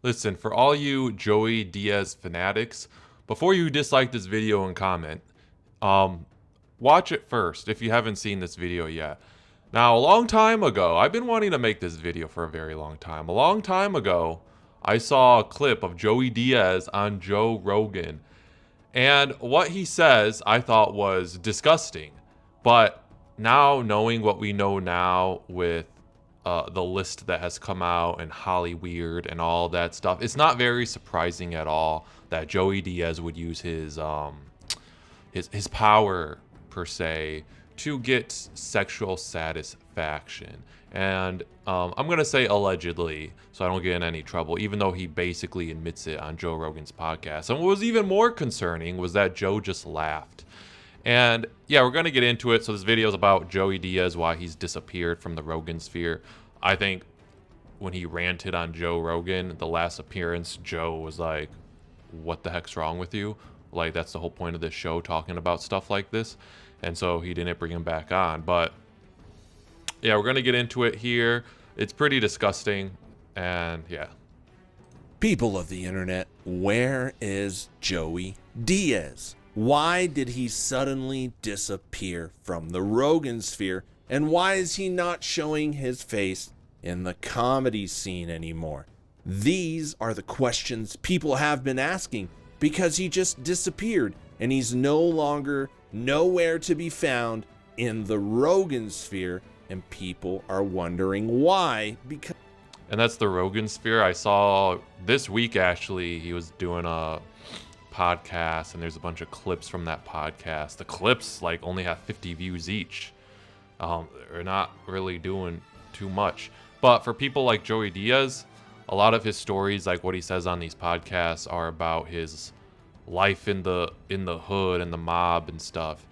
Listen, for all you Joey Diaz fanatics, before you dislike this video and comment, watch it first if you haven't seen this video yet. Now, a long time ago, I've been wanting to make this video for a very long time. A long time ago, I saw a clip of Joey Diaz on Joe Rogan. And what he says, I thought was disgusting. But now, knowing what we know now with the list that has come out and Hollyweird and all that stuff, it's not very surprising at all that Joey Diaz would use his power, per se, to get sexual satisfaction. And I'm going to say allegedly, so I don't get in any trouble, even though he basically admits it on Joe Rogan's podcast. And what was even more concerning was that Joe just laughed. And yeah, we're going to get into it. So this video is about Joey Diaz, why he's disappeared from the Rogan sphere. I think when he ranted on Joe Rogan, the last appearance, Joe was like, what the heck's wrong with you? Like, that's the whole point of this show, talking about stuff like this. And so he didn't bring him back on. But yeah, we're going to get into it here. It's pretty disgusting. And yeah. People of the internet, where is Joey Diaz? Why did he suddenly disappear from the Rogan sphere? And why is he not showing his face in the comedy scene anymore? These are the questions people have been asking because he just disappeared and he's no longer nowhere to be found in the Rogan sphere, and people are wondering why. Because and that's the Rogan sphere. I saw this week, actually, he was doing a podcast, and there's a bunch of clips from that podcast. The clips like only have 50 views each. They're not really doing too much. But for people like Joey Diaz, a lot of his stories, like what he says on these podcasts, are about his life in the hood and the mob and stuff.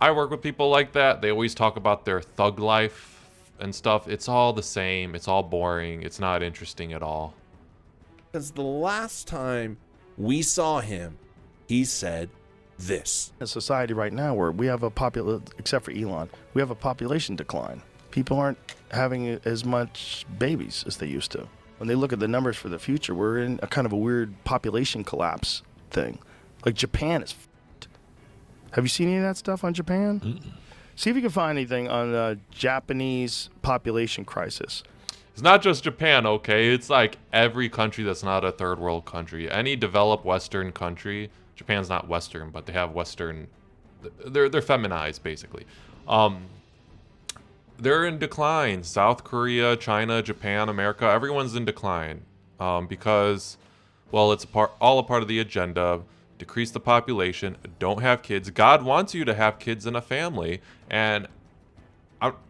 I work with people like that. They always talk about their thug life and stuff. It's all the same. It's all boring. It's not interesting at all. Because the last time we saw him, he said this. In society right now, where we have except for Elon, we have a population decline. People aren't having as much babies as they used to. When they look at the numbers for the future, we're in a kind of a weird population collapse thing. Like Japan is f***ed. Have you seen any of that stuff on Japan? Mm-mm. See if you can find anything on the Japanese population crisis. It's not just Japan, okay? It's like every country that's not a third world country. Any developed Western country, Japan's not Western, but they have Western, they're feminized, basically. They're in decline. South Korea, China, Japan, America, everyone's in decline. Because, well, it's all a part of the agenda. Decrease the population, don't have kids. God wants you to have kids in a family. And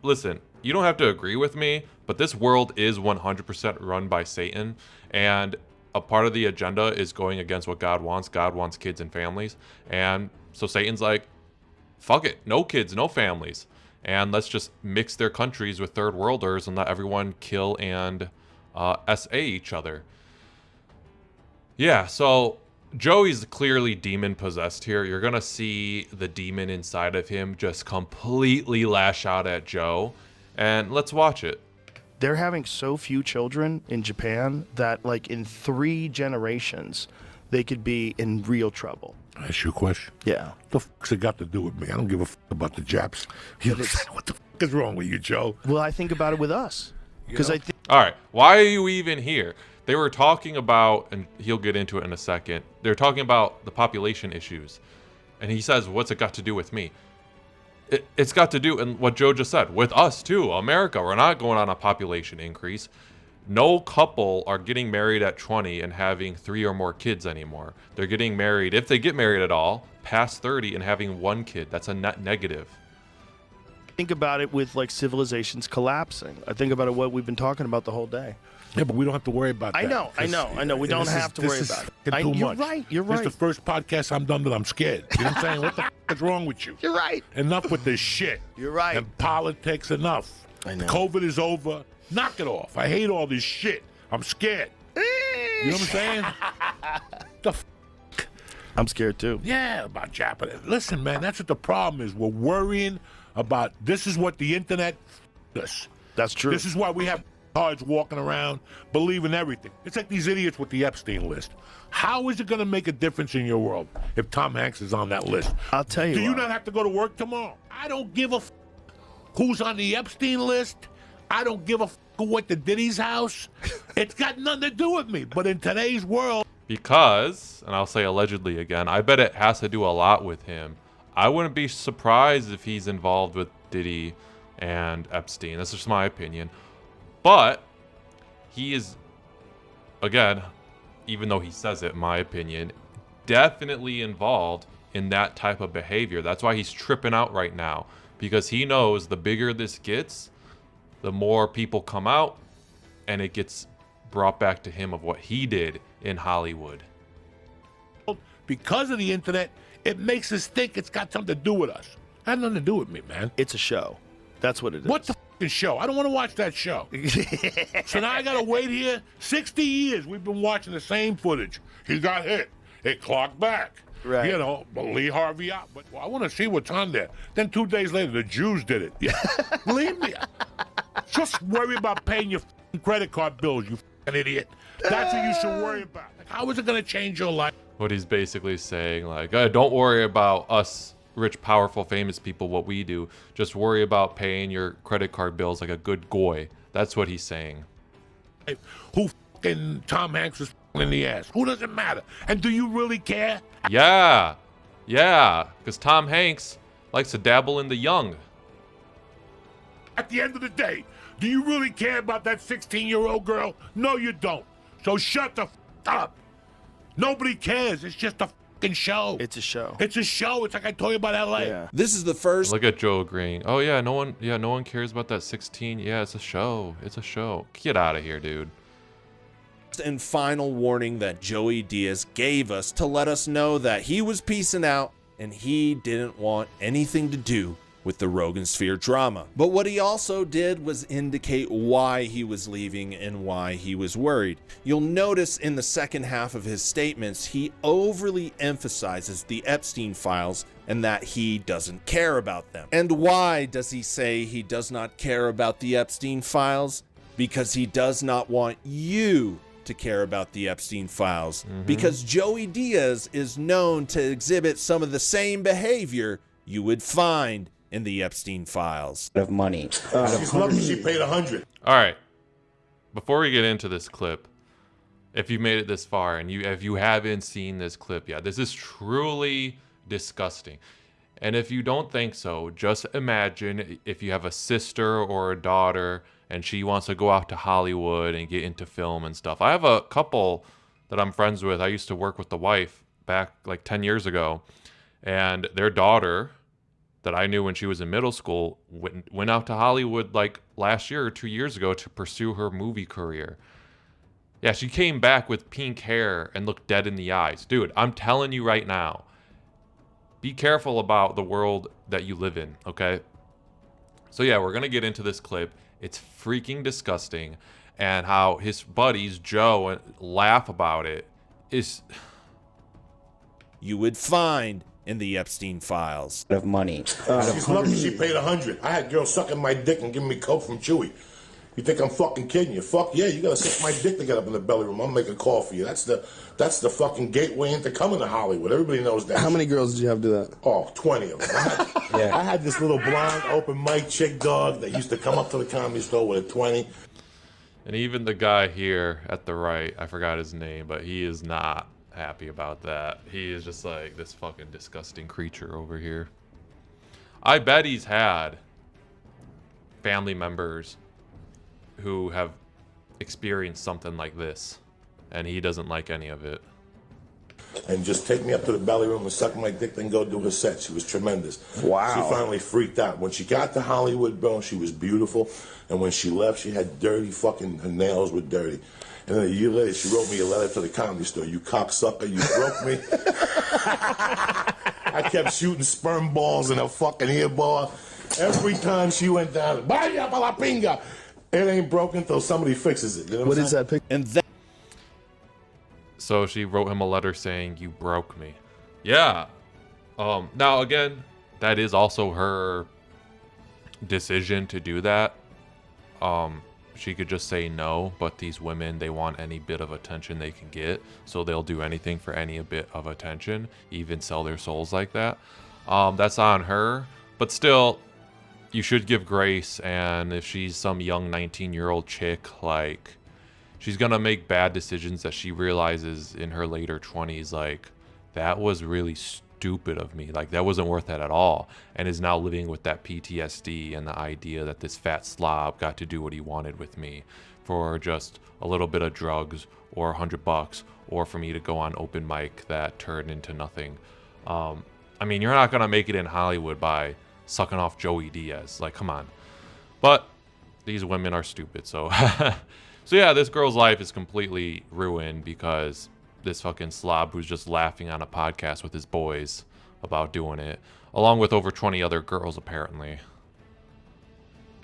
listen, you don't have to agree with me, but this world is 100% run by Satan. And a part of the agenda is going against what God wants. God wants kids and families. And so Satan's like, fuck it, no kids, no families. And let's just mix their countries with third worlders and let everyone kill and SA each other. Yeah, so Joey's clearly demon possessed here. You're going to see the demon inside of him just completely lash out at Joe. And let's watch it. They're having so few children in Japan that, like, in 3 generations, they could be in real trouble. Ask you a question. Yeah. What the fuck's it got to do with me? I don't give a fuck about the Japs. What the fuck is wrong with you, Joe? Well, I think about it with us. Because I think... All right, why are you even here? They were talking about, and he'll get into it in a second, they're talking about the population issues. And he says, what's it got to do with me? It's got to do, and what Joe just said, with us too, America. We're not going on a population increase. No couple are getting married at 20 and having 3 or more kids anymore. They're getting married, if they get married at all, past 30 and having 1 kid. That's a net negative. Think about it with, like, civilizations collapsing. I think about it what we've been talking about the whole day. Yeah, but we don't have to worry about that. I know. We don't have to worry about it. You're right. This is the first podcast I'm done that I'm scared. You know what I'm saying? What the fuck is wrong with you? You're right. Enough with this shit. You're right. And politics, enough. I know. COVID is over. Knock it off. I hate all this shit. I'm scared. You know what I'm saying? The f***. I'm scared too. Yeah, about Japanese. Listen, man, that's what the problem is. We're worrying about, this is what the internet does. That's true. This is why we have cards walking around, believing everything. It's like these idiots with the Epstein list. How is it going to make a difference in your world if Tom Hanks is on that list? I'll tell you. Do you why. not have to go to work tomorrow? I don't give a who's on the Epstein list. I don't give a who went to Diddy's house. It's got nothing to do with me. But in today's world, Because, and I'll say allegedly again, I bet it has to do a lot with him. I wouldn't be surprised if he's involved with Diddy and Epstein. That's just my opinion. But he is, again, even though he says it, in my opinion, definitely involved in that type of behavior. That's why he's tripping out right now. Because he knows the bigger this gets, the more people come out, and it gets brought back to him of what he did in Hollywood. because of the internet, it makes us think it's got something to do with us. Had nothing to do with me, man. It's a show. That's what it is. What's the fucking show? I don't want to watch that show. So now I got to wait here. 60 years we've been watching the same footage. He got hit. It clocked back. Right. You know, Lee Harvey out. But I want to see what's on there. Then 2 days later, the Jews did it. Yeah. Believe me. Just worry about paying your fucking credit card bills, you fucking idiot. That's what you should worry about. Like, how is it going to change your life? What he's basically saying, like, don't worry about us rich, powerful, famous people, what we do. Just worry about paying your credit card bills like a good goy. That's what he's saying. Who fucking Tom Hanks is fucking in the ass? Who does it matter? And do you really care? Yeah. Yeah. Because Tom Hanks likes to dabble in the young. At the end of the day, do you really care about that 16-year-old girl? No, you don't. So shut the up. Nobody cares. It's just a fucking show. It's a show. It's a show. It's like I told you about LA. Yeah. This is the first Look at Joe agreeing. Oh yeah, no one cares about that 16. Yeah, it's a show. It's a show. Get out of here, dude. and final warning that Joey Diaz gave us to let us know that he was peacing out and he didn't want anything to do with the Rogan Sphere drama. But what he also did was indicate why he was leaving and why he was worried. You'll notice in the second half of his statements, he overly emphasizes the Epstein files and that he doesn't care about them. And why does he say he does not care about the Epstein files? Because he does not want you to care about the Epstein files. Because Joey Diaz is known to exhibit some of the same behavior you would find in the Epstein files. Of money. She's lucky she paid 100. All right. Before we get into this clip, if you made it this far and if you haven't seen this clip yet, this is truly disgusting. And if you don't think so, just imagine if you have a sister or a daughter and she wants to go out to Hollywood and get into film and stuff. I have a couple that I'm friends with. I used to work with the wife back like 10 years ago, and their daughter that I knew when she was in middle school went out to Hollywood like last year or 2 years ago to pursue her movie career. Yeah, she came back with pink hair and looked dead in the eyes. Dude, I'm telling you right now, be careful about the world that you live in, okay? So yeah, we're going to get into this clip. It's freaking disgusting. And how his buddies, Joe, laugh about it is... You would find in the Epstein files. Of money. She's lucky she paid 100. I had girls sucking my dick and giving me coke from Chewy. You think I'm fucking kidding you? Fuck yeah, you gotta suck my dick to get up in the belly room. I'll make a call for you. That's the fucking gateway into coming to Hollywood. Everybody knows that. How many girls did you have do that? Oh, 20 of them. I had this little blonde open mic chick dog that used to come up to the comedy store with a 20. And even the guy here at the right, I forgot his name, but he is not happy about that. He is just like this fucking disgusting creature over here. I bet he's had family members who have experienced something like this, and he doesn't like any of it. And just take me up to the belly room and suck my dick, then go do her set. She was tremendous. Wow. She finally freaked out. When she got to Hollywood, bro, she was beautiful. And when she left, she had dirty fucking, her nails were dirty. And then a year later, she wrote me a letter to the comedy store. You cocksucker, you broke me. I kept shooting sperm balls in her fucking ear ball. Every time she went down, vaya pa la pinga. It ain't broken until somebody fixes it. You know What is that picture? And then So she wrote him a letter saying, "You broke me." Yeah. Now again, that is also her decision to do that. she could just say no, but these women, they want any bit of attention they can get, so they'll do anything for any bit of attention, even sell their souls like that. That's on her, but still, you should give grace. And if she's some young 19-year-old chick, like, she's gonna make bad decisions that she realizes in her later 20s, like, that was really stupid of me, like, that wasn't worth it at all, and is now living with that PTSD and the idea that this fat slob got to do what he wanted with me for just a little bit of drugs or $100, or for me to go on open mic that turned into nothing. I mean, you're not gonna make it in Hollywood by sucking off Joey Diaz, like, come on. But these women are stupid, so so yeah, this girl's life is completely ruined because this fucking slob who's just laughing on a podcast with his boys about doing it, along with over 20 other girls, apparently.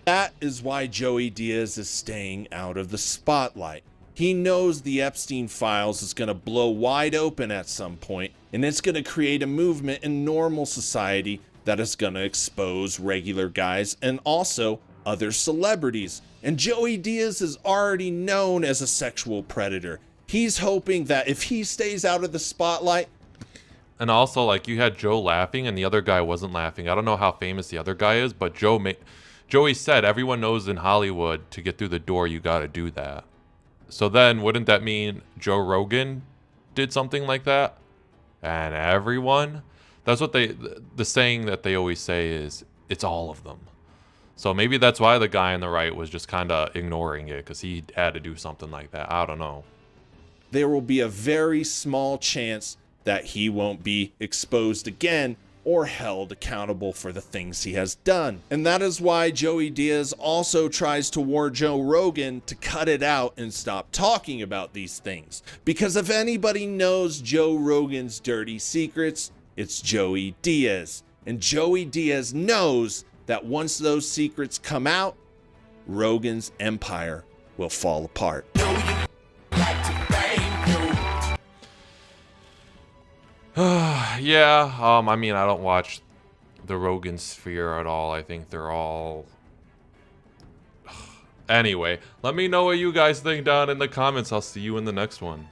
That is why Joey Diaz is staying out of the spotlight. He knows the Epstein files is going to blow wide open at some point, and it's going to create a movement in normal society that is going to expose regular guys and also other celebrities. And Joey Diaz is already known as a sexual predator. He's hoping that if he stays out of the spotlight. And also, like, you had Joe laughing and the other guy wasn't laughing. I don't know how famous the other guy is, but Joey said everyone knows in Hollywood to get through the door, you got to do that. So then wouldn't that mean Joe Rogan did something like that? And everyone? That's what the saying that they always say is, it's all of them. So maybe that's why the guy on the right was just kind of ignoring it, because he had to do something like that. I don't know. There will be a very small chance that he won't be exposed again or held accountable for the things he has done. And that is why Joey Diaz also tries to warn Joe Rogan to cut it out and stop talking about these things. Because if anybody knows Joe Rogan's dirty secrets, it's Joey Diaz. And Joey Diaz knows that once those secrets come out, Rogan's empire will fall apart. Yeah, I mean, I don't watch the Rogan sphere at all. I think they're all... Anyway, let me know what you guys think down in the comments. I'll see you in the next one.